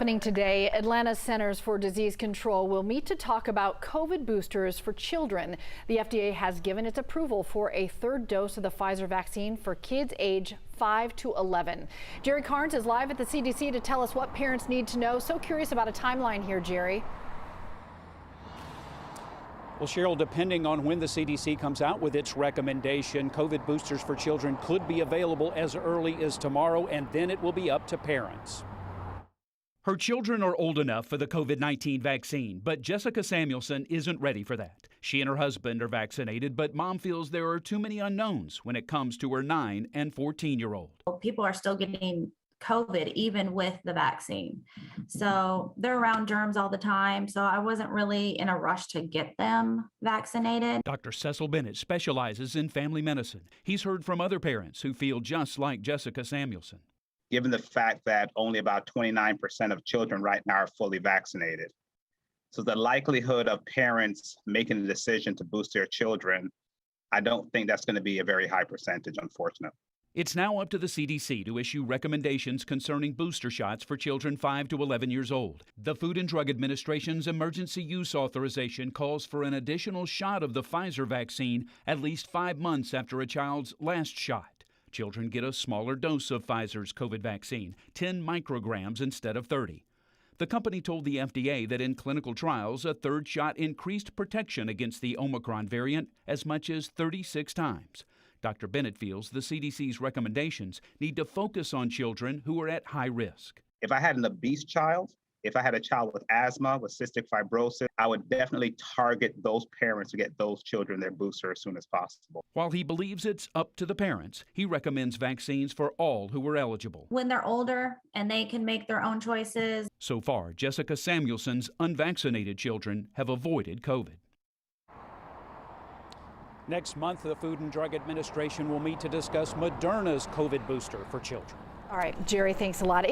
Happening today, Atlanta Centers for Disease Control will meet to talk about COVID boosters for children. The FDA has given its approval for a third dose of the Pfizer vaccine for kids age 5 to 11. Jerry Carnes is live at the CDC to tell us what parents need to know. So curious about a timeline here, Jerry. Well, Cheryl, depending on when the CDC comes out with its recommendation, COVID boosters for children could be available as early as tomorrow, and then it will be up to parents. Her children are old enough for the COVID-19 vaccine, but Jessica Samuelson isn't ready for that. She and her husband are vaccinated, but mom feels there are too many unknowns when it comes to her 9 and 14-year-old. People are still getting COVID even with the vaccine. So they're around germs all the time. So I wasn't really in a rush to get them vaccinated. Dr. Cecil Bennett specializes in family medicine. He's heard from other parents who feel just like Jessica Samuelson. Given the fact that only about 29% of children right now are fully vaccinated. So the likelihood of parents making a decision to boost their children, I don't think that's going to be a very high percentage, unfortunately. It's now up to the CDC to issue recommendations concerning booster shots for children 5 to 11 years old. The Food and Drug Administration's emergency use authorization calls for an additional shot of the Pfizer vaccine at least 5 months after a child's last shot. Children get a smaller dose of Pfizer's COVID vaccine, 10 micrograms instead of 30. The company told the FDA that in clinical trials, a third shot increased protection against the Omicron variant as much as 36 times. Dr. Bennett feels the CDC's recommendations need to focus on children who are at high risk. If I had an obese child, if I had a child with asthma, with cystic fibrosis, I would definitely target those parents to get those children their booster as soon as possible. While he believes it's up to the parents, he recommends vaccines for all who are eligible. When they're older and they can make their own choices. So far, Jessica Samuelson's unvaccinated children have avoided COVID. Next month, the Food and Drug Administration will meet to discuss Moderna's COVID booster for children. All right, Jerry, thanks a lot.